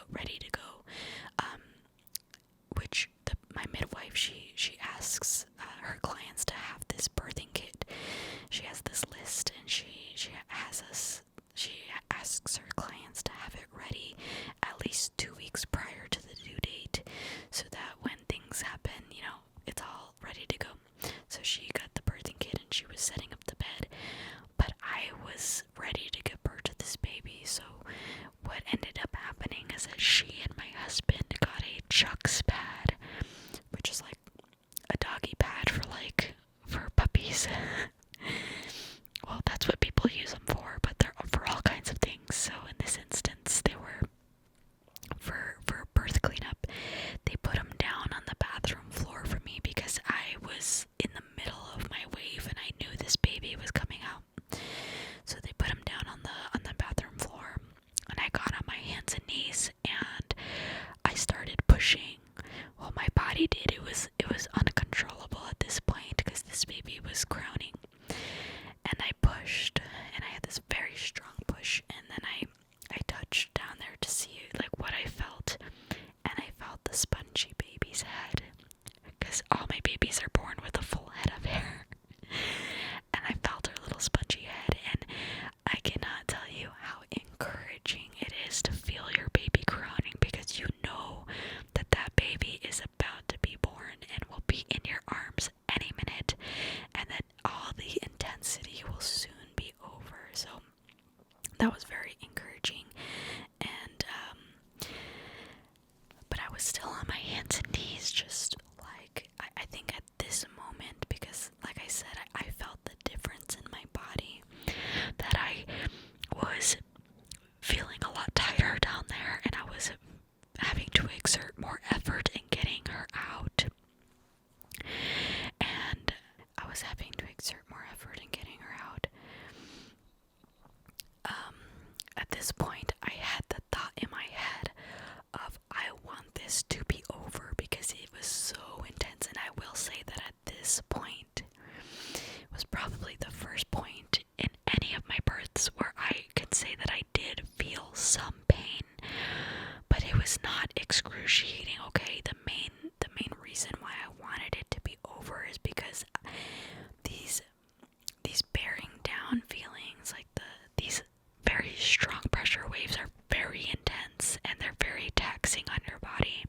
which my midwife, she asks her clients to have this birthing kit. She has this list, and she asks her clients to have it ready at least 2 weeks prior to the due date, so that when things happen, it's all ready to go. So she got the birthing kit and she was setting up the bed, but I was ready to give birth to this baby. So what ended up happening is that she and my husband got a chucks pad, which is like a doggy pad for puppies. Well, that's what people use them for, but they're for all kinds of things. So in this instance, they were for birth cleanup. They put them down on the bathroom floor for me because I was in the middle of my wave and I knew this baby was coming out. So they put them down on the bathroom floor, and I got on my hands and knees and I started pushing. Well, my body did. It was uncontrollable at this point because this baby was crowning. And I pushed, and I had this very strong push, and then I touched down there to see what I felt, and I felt the spongy baby's head, because all my babies are born with a full head of hair, and I felt her little spongy head, and I cannot tell you how encouraging it is to feel your baby crowning, because you know that baby is about to be born and will be in your arms any minute, and that all the intensity will soon be over. So that was very encouraging, and but I was still on my hands and knees, just I think at this moment, because like I said, I felt the difference in my body, that I was feeling a lot tighter down there, and I was having to exert more effort in getting her out. And I was having to exert more effort in getting her out. At this point, I had the thought in my head of, I want this to be over, because it was so intense. And I will say that at this point, it was probably the first point in any of my births where I could say that I did feel some pain, but it was not excruciating. Okay, the main reason why I wanted it to be over is because these bearing down feelings, these very strong pressure waves, are very intense and they're very taxing on your body.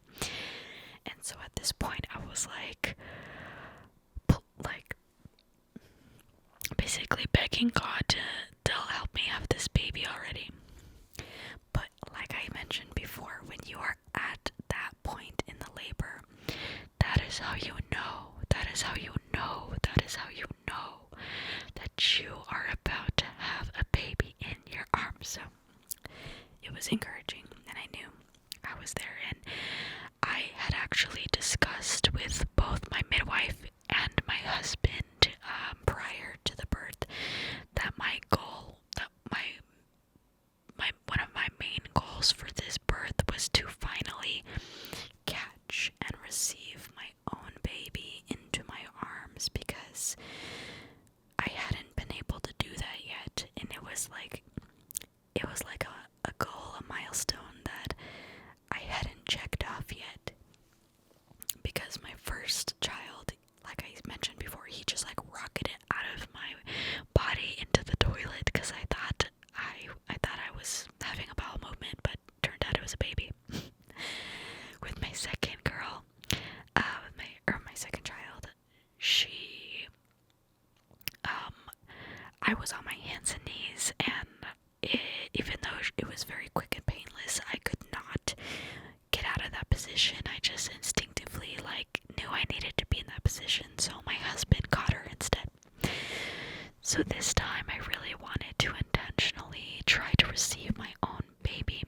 And so at this point, I was basically begging God to help me have this baby already. But like I mentioned before, when you are at that point in the labor, that is how you know that you are about to have a baby in your arms. So it was encouraging, and I knew I was there. And I had actually discussed with both my midwife and my husband prior to the birth that one of my main goals for this birth was to finally catch and receive my own baby into my arms, because I hadn't been able to do that yet, and it was like a goal, a milestone that I hadn't checked off yet, because my first child, like I mentioned before, he just rocketed out of my body into the toilet, because I thought I was having a bowel movement, but turned out it was a baby. With my second girl, my second child, I was on my hands and knees, and even though it was very quick and painless, I could not get out of that position. I just instinctively knew I needed to be in that position, so my husband caught her instead. So this time I really wanted to intentionally try to receive my own baby,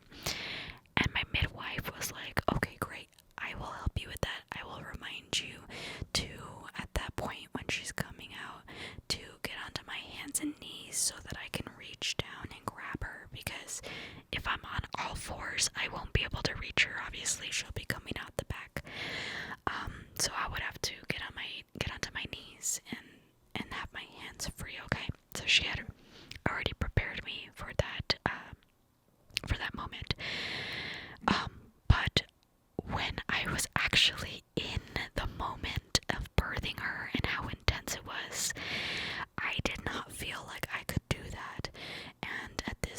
and my midwife was like, okay, great, I will help you with that. I will remind you to, at that point when she's coming out, to get onto my hands and knees so that I can reach down and grab her, because if I'm on all fours, I won't be able to reach her. Obviously, she'll be coming out the back. So I would have to get onto my knees and have my hands free, okay? So she had already prepared me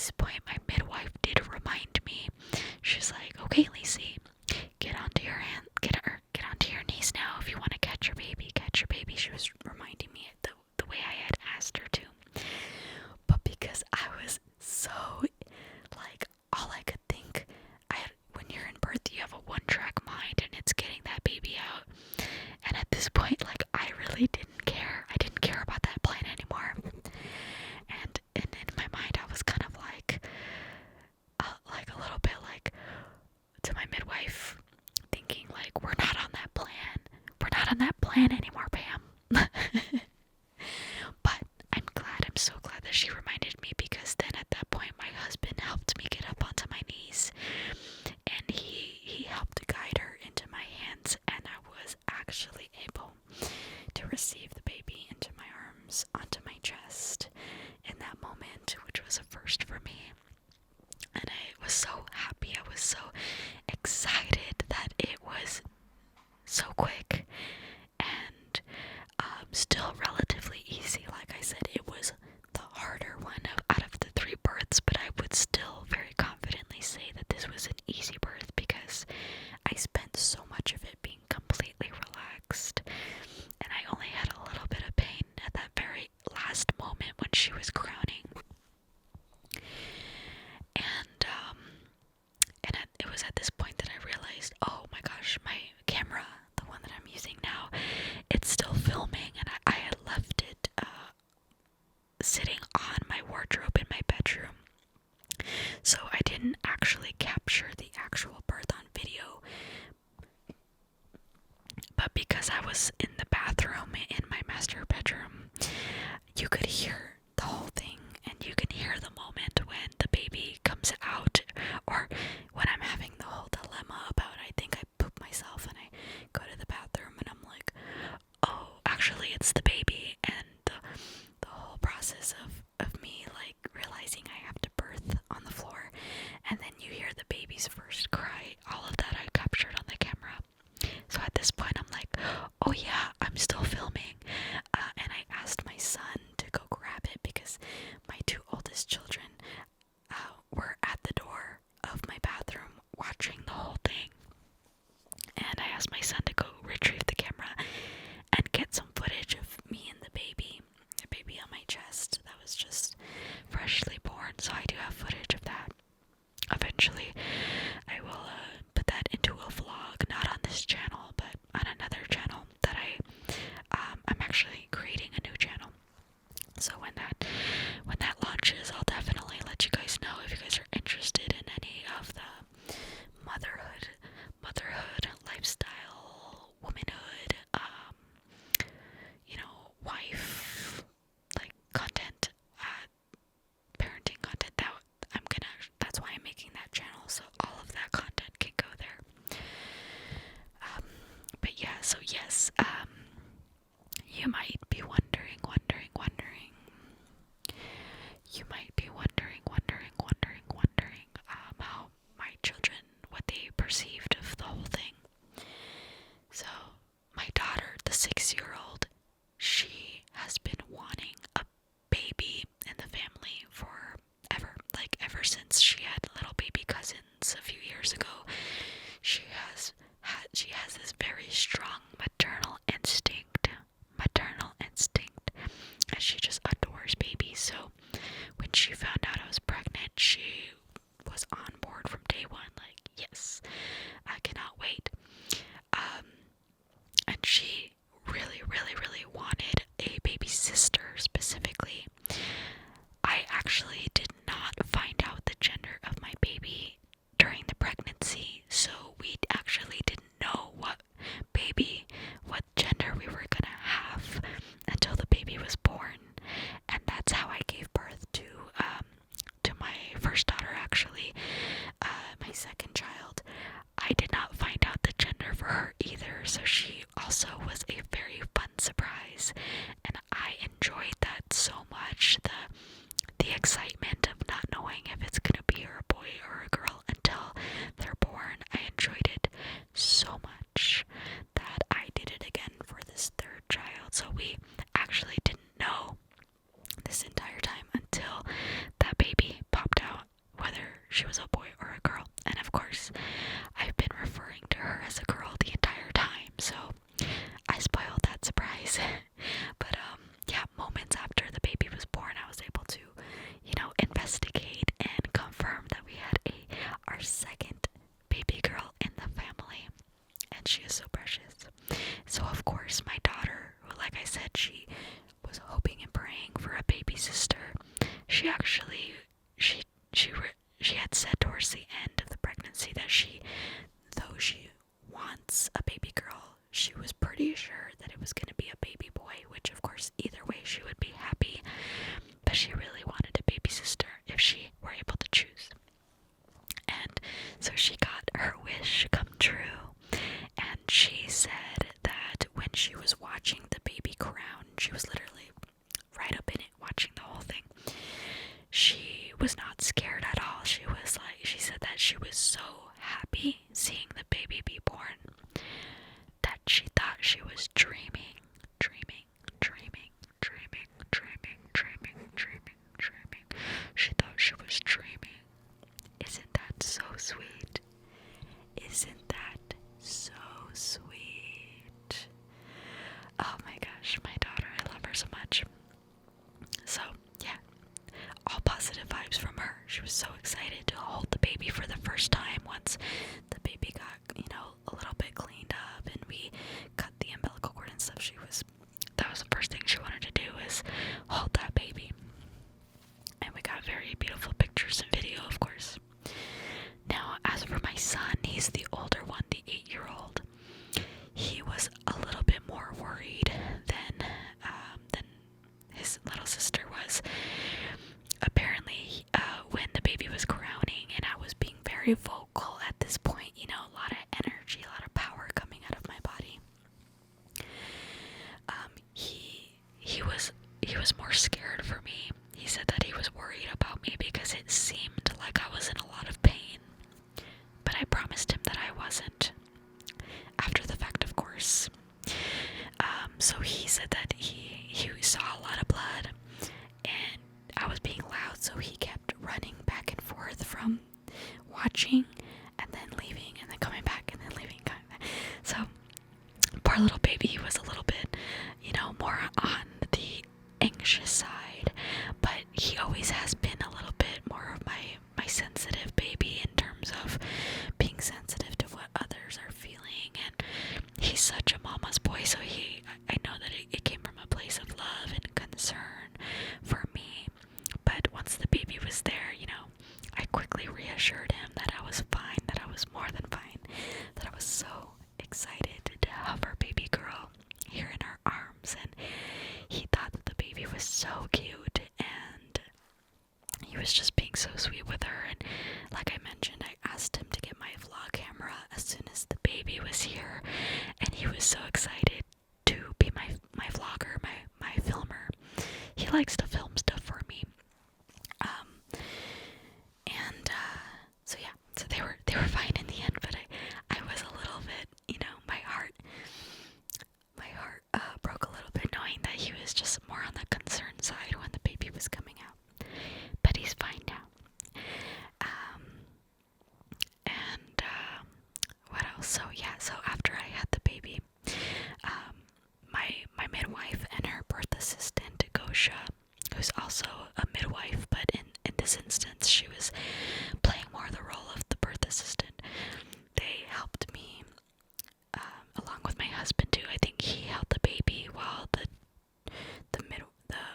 this point, my midwife did remind me. She's like, okay, Lacey, get onto your hand, get onto your knees now. If you want to catch your baby, catch your baby. She was reminding me the way I had asked her to. But because I was so, like, all I could think, when you're in birth, you have a one-track mind, and it's getting that baby out. And at this point, like, I really didn't care. I didn't care about that plan anymore. And in my mind, I was kind of like a little bit like to my midwife, thinking like, we're not on that plan. We're not on that plan anymore, Pam. But I'm so glad that she reminded me, because then at that point, my husband helped me get up onto my knees, and he helped guide her into my hands, and I was actually able to receive the baby into my arms, onto my chest in that moment, which was a first for me. And I was so happy, I was so excited that it was so quick and still relatively easy. Like I said, it was the harder one out of the 3 births, but I would still very confidently say that this was an easy birth, because I spent so much of it being completely relaxed, and I only had a little bit of pain at that very last moment when she was crowning. And it was at this point that I realized, oh my gosh, my camera, the one that I'm using now, it's still filming, and I had left it sitting on my wardrobe in my bedroom. So I didn't actually capture the actual birth on video. But because I was in the bathroom in my master bedroom, you could hear the whole thing, and you can hear the moment when the baby comes out, or when I'm having the whole dilemma about, I think I poop myself and I go to the bathroom and I'm like, oh, actually it's the baby, and the whole process of me like realizing I have to birth on the floor, and then you hear the baby's first cry. All of that I captured on the camera. So at this point I'm like, oh yeah, I'm still filming, and I asked my son to go grab it, because my 2 oldest children were at the door of my bathroom watching the whole thing, and I asked my son to go retrieve the camera and get some footage of me and the baby on my chest that was just freshly born. So I do have footage of that. Eventually I will put that into a vlog, not on this channel, but on another channel that I'm actually creating a new channel. So when that launches, I'll definitely let you guys know if you guys are interested in any of the motherhood, lifestyle, womanhood, wife, like content, parenting content. That's why I'm making that channel, so all of that content can go there. But yeah, so yes, you might be wondering. You might be wondering how my children, what they perceived of the whole thing. So, my daughter, the 6-year-old, she has been wanting a baby in the family forever. Like, ever since she had little baby cousins a few years ago, she has this very strong maternal instinct, and she just adores babies. So when she found out I was pregnant, she was on board from day one, like, yes, I cannot wait. And she really wanted a baby sister specifically. I actually did not find out the gender of my baby during the pregnancy, so we actually didn't know what gender we were gonna have until the baby was born. And that's how I gave birth to my first daughter, actually. My second child, I did not find out the gender for her either, so she also was a very fun surprise, and I enjoyed that so much. The excitement of not knowing if it's gonna be a boy or a girl until they're born. I enjoyed it so much that I did it again for this 3rd child. So we actually didn't know this entire time until that baby popped out. she was a boy or a girl. And of course, I've been referring to her as a girl the entire time, so I spoiled that surprise. But yeah, moments after the baby was born, I was able to, investigate and confirm that we had our second baby girl in the family, and she is so precious. So of course, my daughter, who, like I said, she was hoping and praying for a baby sister. She actually, she had said towards the end of the pregnancy that though she wants a baby girl, she was pretty sure that it was going to be a baby boy, which of course either way she would be happy, but she really wanted a baby sister if she were able to choose. And so she got her wish come true, and she said that when she was watching the baby crown, she was literally right up in it watching the whole thing. She was not scared at all. She said that she was so happy seeing the baby be born that she thought she was dreaming, dreaming, dreaming, dreaming, dreaming, dreaming, dreaming, dreaming. She thought she was dreaming. Isn't that so sweet? Isn't that so sweet? Oh my gosh, my daughter, I love her so much. So, yeah, all positive vibes from her. She was so excited to hold the baby for the first time once the baby got, a little bit cleaned up and we cut the umbilical cord and stuff. That was the first thing she wanted to do, is hold that baby. And we got very beautiful pictures and video, of course. Now, as for my son, he's the older one, the 8-year-old. He was a little bit more worried than his little sister was. Apparently, when the baby was crowning and I was being very vocal at this point, a lot of energy, a lot of power coming out of my body, he was more scared for me. He said that he was worried about me because it seemed like I was in a lot of pain, but I promised him that I wasn't. After the fact, of course. So he said that he saw a lot of blood and I was being loud, so he kept running back and forth from watching and then leaving and then coming back and then leaving. So poor little baby, he was a little bit, more on the anxious side, but he always has been a little bit more of my sensitive baby in terms of being sensitive to what others are feeling, and he's such a mama's boy, so I know that it came from a place of love and concern for me. But once the baby was there, I quickly reassured him that I was fine, that I was more than fine, that I was so excited to have our baby girl here in our arms, and he thought that the baby was so cute, and he was just being so sweet with her. And like I mentioned, I asked him to get my vlog camera as soon as the baby was here, and he was so excited to be my vlogger, my filmer. He likes to film stuff for me. So yeah, so they were fine in the end, but I was a little bit, my heart broke a little bit knowing that he was just more on the concern side when the baby was coming out. But he's fine now. What else? So yeah, so after I had the baby, my midwife and her birth assistant, Gosha, who's also a midwife, but in this instance, she was playing more the role of the birth assistant. They helped me, along with my husband too. I think he held the baby while the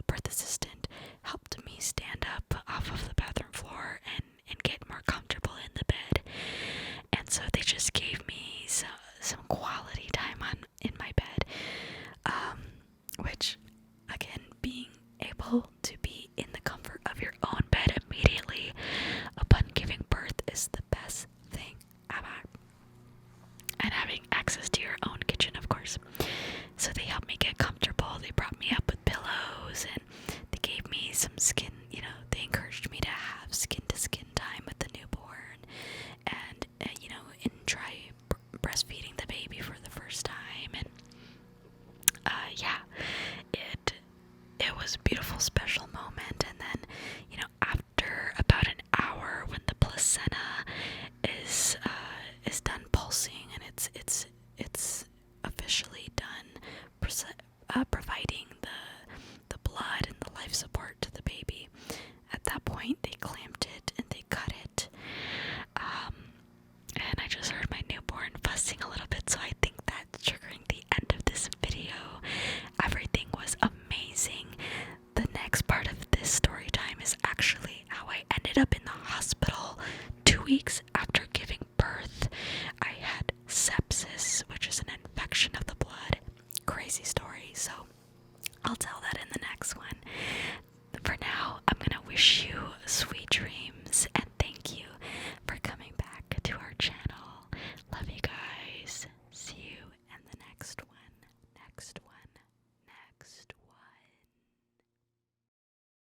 birth assistant helped me stand up off of the bathroom floor and get more comfortable in the bed. And so they just gave me some quality time in my bed, which, again, being able to be in the comfort of your own bed immediately weeks